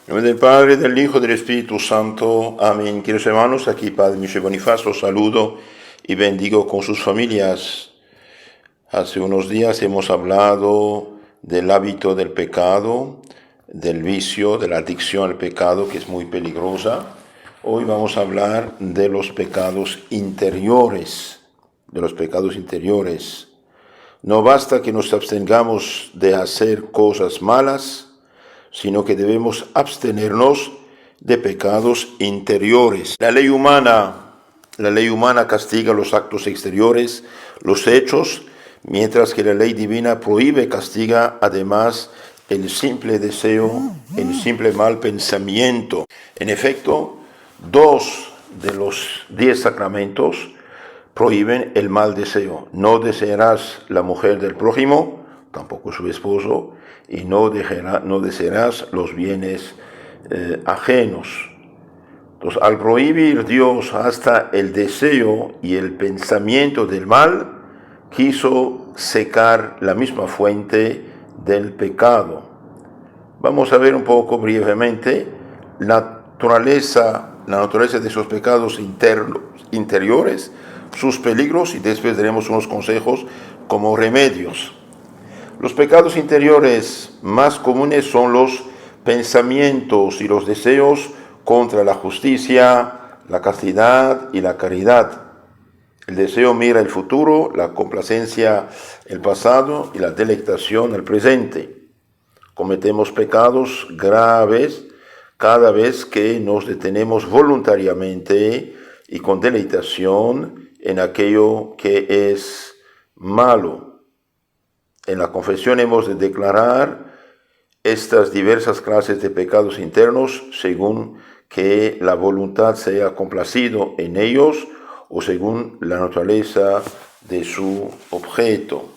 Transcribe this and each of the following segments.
En nombre del Padre, del Hijo y del Espíritu Santo. Amén. Queridos hermanos, aquí Padre Michel Bonifacio saludo y bendigo con sus familias. Hace unos días hemos hablado del hábito del pecado, del vicio, de la adicción al pecado, que es muy peligrosa. Hoy vamos a hablar de los pecados interiores, No basta que nos abstengamos de hacer cosas malas, sino que debemos abstenernos de pecados interiores. La ley humana castiga los actos exteriores, los hechos, mientras que la ley divina prohíbe, castiga además el simple deseo, el simple mal pensamiento. En efecto, 2 de los 10 sacramentos prohíben el mal deseo. No desearás la mujer del prójimo, tampoco su esposo, y no desearás los bienes ajenos. Entonces, al prohibir Dios hasta el deseo y el pensamiento del mal, quiso secar la misma fuente del pecado. Vamos a ver un poco brevemente la naturaleza de esos pecados interiores, sus peligros, y después daremos unos consejos como remedios. Los pecados interiores más comunes son los pensamientos y los deseos contra la justicia, la castidad y la caridad. El deseo mira el futuro, la complacencia el pasado y la delectación el presente. Cometemos pecados graves cada vez que nos detenemos voluntariamente y con deleitación en aquello que es malo. En la confesión hemos de declarar estas diversas clases de pecados internos según que la voluntad se haya complacido en ellos o según la naturaleza de su objeto.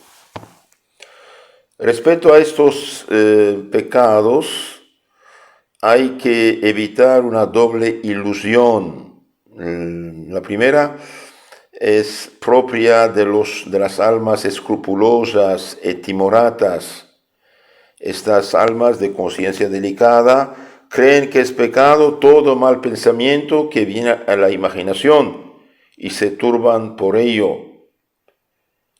Respecto a estos pecados, hay que evitar una doble ilusión. La primera es propia de las almas escrupulosas y timoratas. Estas almas de conciencia delicada creen que es pecado todo mal pensamiento que viene a la imaginación y se turban por ello.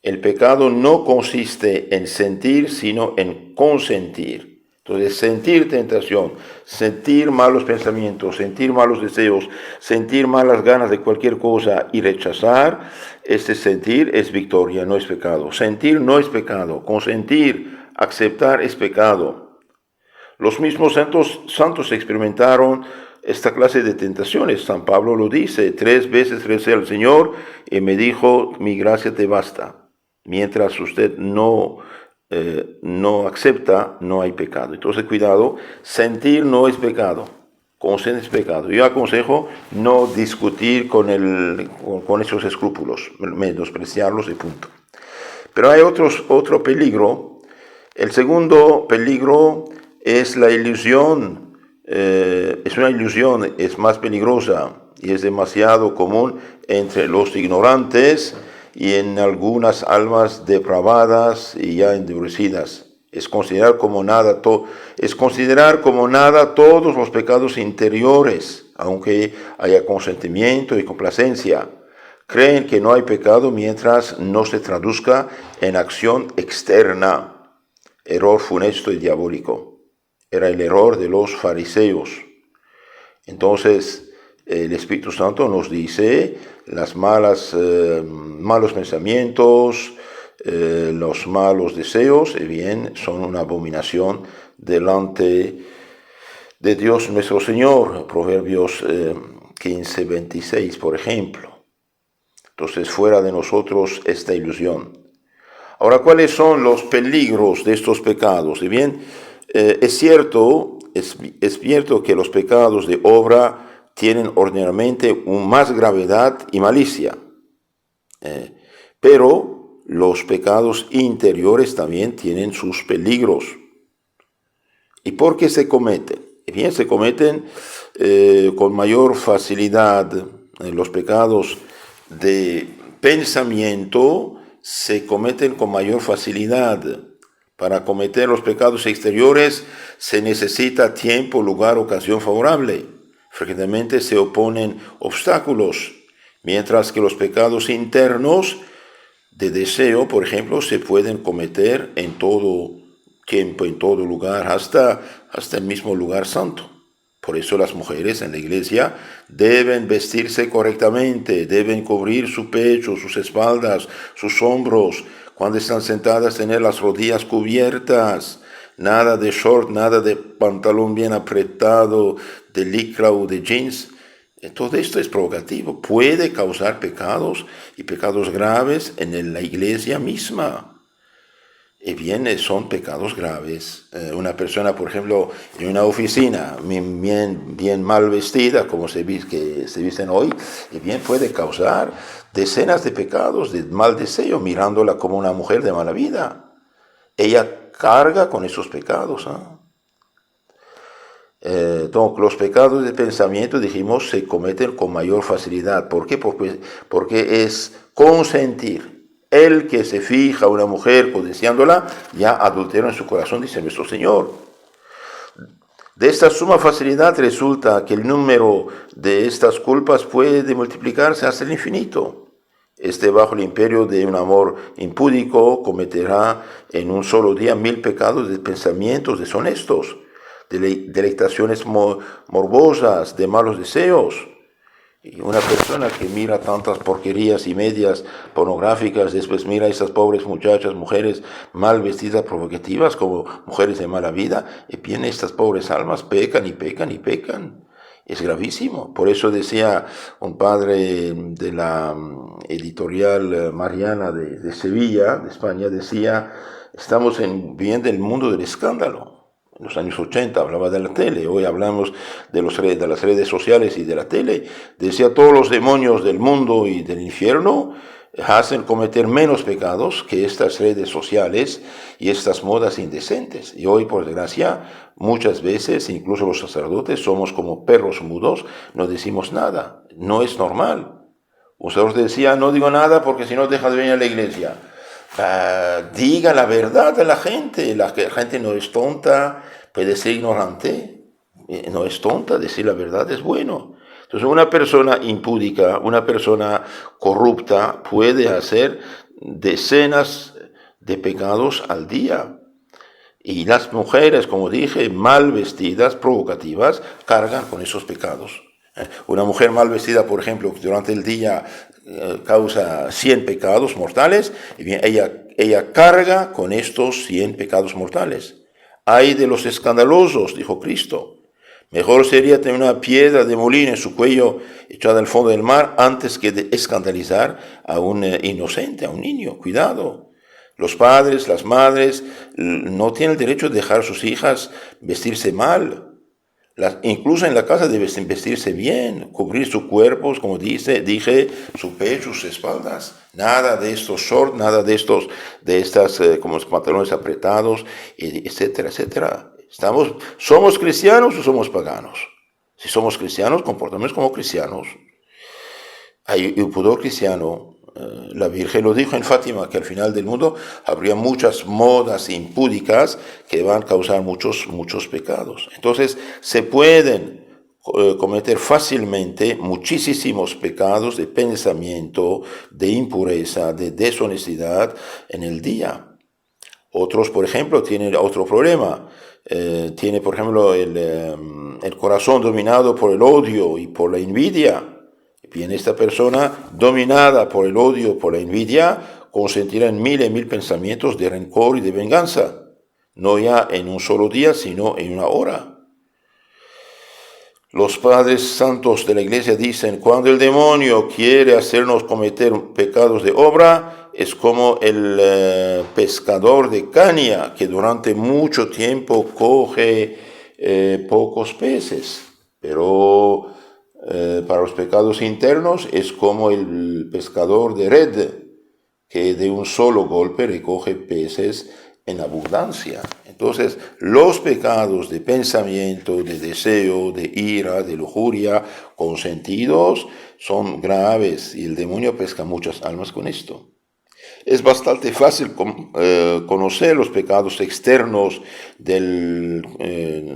El pecado no consiste en sentir, sino en consentir. Entonces, sentir tentación, sentir malos pensamientos, sentir malos deseos, sentir malas ganas de cualquier cosa y rechazar, este sentir es victoria, no es pecado. Sentir no es pecado, consentir, aceptar es pecado. Los mismos santos experimentaron esta clase de tentaciones. San Pablo lo dice: 3 veces recé al Señor y me dijo, mi gracia te basta. Mientras usted no acepta, no hay pecado. Entonces, cuidado, sentir no es pecado, consentir es pecado. Yo aconsejo no discutir con esos escrúpulos, menospreciarlos y punto. Pero hay otro peligro. El segundo peligro es la ilusión. Es una ilusión, es más peligrosa y es demasiado común entre los ignorantes y en algunas almas depravadas y ya endurecidas. Es considerar como nada todos los pecados interiores, aunque haya consentimiento y complacencia. Creen que no hay pecado mientras no se traduzca en acción externa. Error funesto y diabólico. Era el error de los fariseos. Entonces, el Espíritu Santo nos dice: los malos pensamientos, los malos deseos, bien, son una abominación delante de Dios nuestro Señor. Proverbios 15:26, por ejemplo. Entonces, fuera de nosotros esta ilusión. Ahora, ¿cuáles son los peligros de estos pecados? Y bien, es cierto que los pecados de obra tienen ordinariamente más gravedad y malicia, pero los pecados interiores también tienen sus peligros. ¿Y por qué se cometen? Bien, se cometen con mayor facilidad. Los pecados de pensamiento se cometen con mayor facilidad, Para cometer los pecados exteriores se necesita tiempo, lugar, ocasión favorable. Frecuentemente se oponen obstáculos, mientras que los pecados internos de deseo, por ejemplo, se pueden cometer en todo tiempo, en todo lugar, hasta el mismo lugar santo. Por eso las mujeres en la iglesia deben vestirse correctamente, deben cubrir su pecho, sus espaldas, sus hombros. Cuando están sentadas, tener las rodillas cubiertas. Nada de short, nada de pantalón bien apretado, de licra o de jeans. Todo esto es provocativo. Puede causar pecados y pecados graves en la iglesia misma. Y bien, son pecados graves. Una persona, por ejemplo, en una oficina bien mal vestida, como se visten hoy, y bien puede causar decenas de pecados de mal deseo, mirándola como una mujer de mala vida. Ella carga con esos pecados. Entonces, los pecados de pensamiento, dijimos, se cometen con mayor facilidad. ¿Por qué? Porque es consentir. El que se fija a una mujer codiciándola, ya adultera en su corazón, dice nuestro Señor. De esta suma facilidad resulta que el número de estas culpas puede multiplicarse hasta el infinito. Bajo el imperio de un amor impúdico, cometerá en un solo día 1000 pecados de pensamientos deshonestos, de delectaciones morbosas, de malos deseos. Y una persona que mira tantas porquerías y medias pornográficas, después mira a esas pobres muchachas, mujeres mal vestidas, provocativas, como mujeres de mala vida, y bien estas pobres almas pecan y pecan y pecan. Es gravísimo. Por eso decía un padre de la editorial Mariana de Sevilla, de España, decía, estamos viviendo el mundo del escándalo. En los años 80 hablaba de la tele, hoy hablamos de las redes sociales y de la tele. Decía, todos los demonios del mundo y del infierno hacen cometer menos pecados que estas redes sociales y estas modas indecentes. Y hoy, por desgracia, muchas veces, incluso los sacerdotes, somos como perros mudos, no decimos nada. No es normal. Un sacerdote decía, no digo nada porque si no deja de venir a la iglesia. Diga la verdad a la gente no es tonta, puede ser ignorante, no es tonta, decir la verdad es bueno. Entonces una persona impúdica, una persona corrupta puede hacer decenas de pecados al día. Y las mujeres, como dije, mal vestidas, provocativas, cargan con esos pecados. Una mujer mal vestida, por ejemplo, que durante el día causa 100 pecados mortales, y bien, ella carga con estos 100 pecados mortales. Ay de los escandalosos, dijo Cristo. Mejor sería tener una piedra de molino en su cuello echada al fondo del mar antes que de escandalizar a un inocente, a un niño. Cuidado. Los padres, las madres, no tienen el derecho de dejar a sus hijas vestirse mal. Incluso en la casa deben vestirse bien, cubrir sus cuerpos, como dije, su pecho, sus espaldas. Nada de estos shorts, nada de estas como pantalones apretados, etcétera, etcétera. ¿Somos cristianos o somos paganos? Si somos cristianos, comportamos como cristianos. Hay un pudor cristiano. La Virgen lo dijo en Fátima, que al final del mundo habría muchas modas impúdicas que van a causar muchos pecados. Entonces se pueden cometer fácilmente muchísimos pecados de pensamiento, de impureza, de deshonestidad en el día. Otros, por ejemplo, tienen otro problema. Tiene, por ejemplo, el corazón dominado por el odio y por la envidia. Bien, esta persona, dominada por el odio, por la envidia, consentirá en 1000 y 1000 pensamientos de rencor y de venganza, no ya en un solo día, sino en una hora. Los padres santos de la iglesia dicen, cuando el demonio quiere hacernos cometer pecados de obra, es como el pescador de caña, que durante mucho tiempo coge pocos peces, pero para los pecados internos es como el pescador de red, que de un solo golpe recoge peces en abundancia. Entonces, los pecados de pensamiento, de deseo, de ira, de lujuria, consentidos, son graves y el demonio pesca muchas almas con esto. Es bastante fácil conocer los pecados externos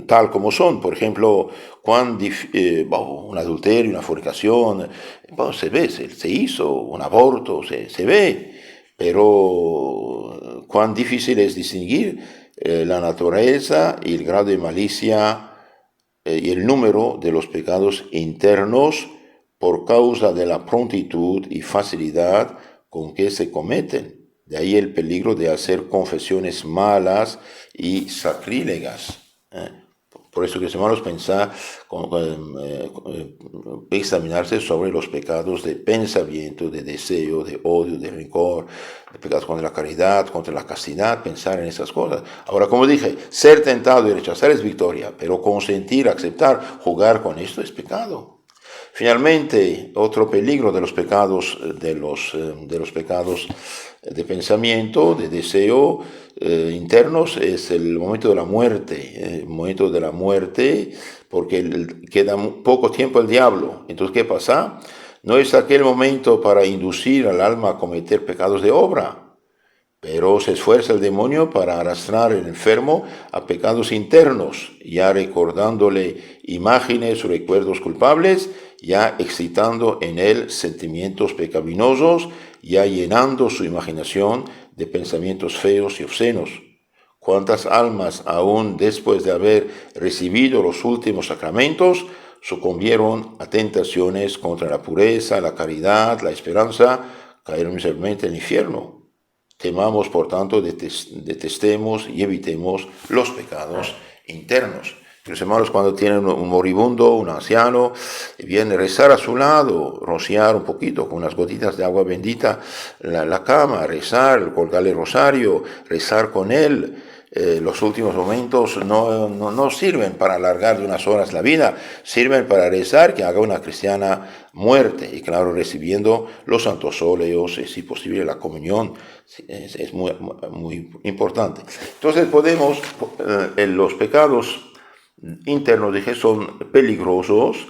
tal como son. Por ejemplo, un adulterio, una fornicación, se ve, se hizo un aborto, se ve. Pero cuán difícil es distinguir la naturaleza y el grado de malicia y el número de los pecados internos por causa de la prontitud y facilidad con que se cometen. De ahí el peligro de hacer confesiones malas y sacrílegas. Por eso, que hermanos, pensar, examinarse sobre los pecados de pensamiento, de deseo, de odio, de rencor, de pecados contra la caridad, contra la castidad, pensar en esas cosas. Ahora, como dije, ser tentado y rechazar es victoria, pero consentir, aceptar, jugar con esto es pecado. Finalmente, otro peligro de los pecados de pensamiento, de deseo internos, es el momento de la muerte. El momento de la muerte, porque queda poco tiempo el diablo. Entonces, ¿qué pasa? No es aquel momento para inducir al alma a cometer pecados de obra, pero se esfuerza el demonio para arrastrar al enfermo a pecados internos, ya recordándole imágenes o recuerdos culpables, ya excitando en él sentimientos pecaminosos, ya llenando su imaginación de pensamientos feos y obscenos. ¿Cuántas almas, aún después de haber recibido los últimos sacramentos, sucumbieron a tentaciones contra la pureza, la caridad, la esperanza, cayeron miserablemente en el infierno? Temamos, por tanto, detestemos y evitemos los pecados internos. Los hermanos, cuando tienen un moribundo, un anciano, viene a rezar a su lado, rociar un poquito con unas gotitas de agua bendita la cama, rezar, colgarle el rosario, rezar con él. Los últimos momentos no sirven para alargar de unas horas la vida, sirven para rezar que haga una cristiana muerte, y claro, recibiendo los santos óleos, si posible la comunión, es muy, muy importante. Entonces podemos, los pecados internos, dije, son peligrosos.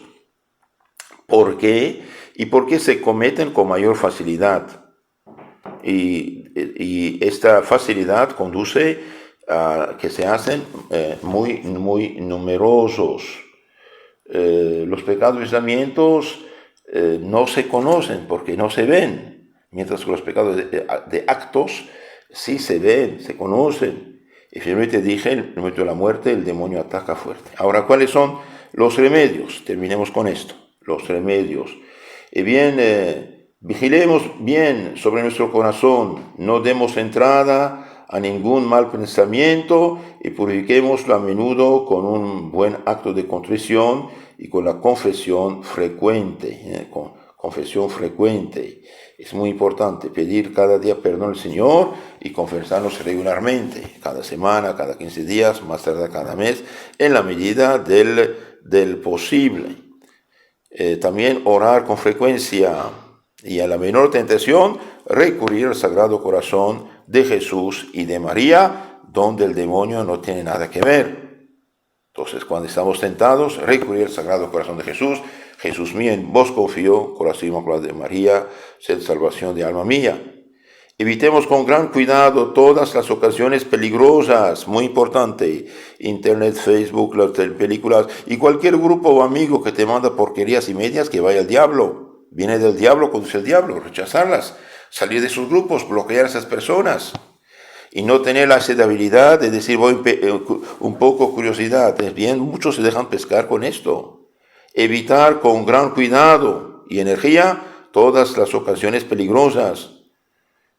¿Por qué? Y porque se cometen con mayor facilidad. Y esta facilidad conduce a que se hacen muy, muy numerosos. Los pecados y pensamientos no se conocen porque no se ven, mientras que los pecados de actos sí se ven, se conocen. Y finalmente dije, en el momento de la muerte, el demonio ataca fuerte. Ahora, ¿cuáles son los remedios? Terminemos con esto, los remedios. Y bien, vigilemos bien sobre nuestro corazón, no demos entrada a ningún mal pensamiento y purifiquémoslo a menudo con un buen acto de contrición y con la confesión frecuente. Confesión frecuente. Es muy importante pedir cada día perdón al Señor y confesarnos regularmente, cada semana, cada 15 días, más tarde cada mes, en la medida del posible. También orar con frecuencia y a la menor tentación recurrir al Sagrado Corazón de Jesús y de María, donde el demonio no tiene nada que ver. Entonces, cuando estamos tentados, recurrir al Sagrado Corazón de Jesús. Jesús mío, en vos confío, corazón inmaculado de María, sed salvación de alma mía. Evitemos con gran cuidado todas las ocasiones peligrosas, muy importante, internet, Facebook, las películas y cualquier grupo o amigo que te manda porquerías y medias, que vaya al diablo. Viene del diablo, conduce al diablo, rechazarlas, salir de sus grupos, bloquear a esas personas. Y no tener la sedabilidad de decir, voy un poco curiosidad. Es bien, muchos se dejan pescar con esto. Evitar con gran cuidado y energía todas las ocasiones peligrosas.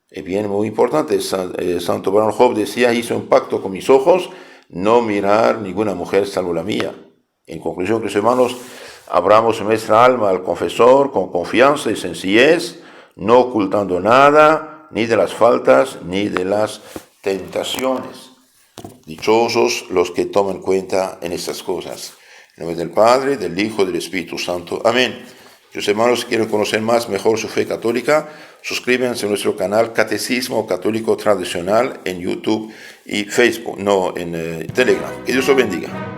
Es bien, muy importante. Santo Abraham Job decía, hice un pacto con mis ojos, no mirar ninguna mujer salvo la mía. En conclusión, queridos hermanos, abramos nuestra alma al confesor con confianza y sencillez, no ocultando nada, ni de las faltas, ni de las tentaciones. Dichosos los que toman cuenta en estas cosas. En nombre del Padre, del Hijo y del Espíritu Santo. Amén. Los hermanos, si quieren conocer mejor su fe católica, suscríbanse a nuestro canal Catecismo Católico Tradicional en YouTube y Facebook, en Telegram. Que Dios los bendiga.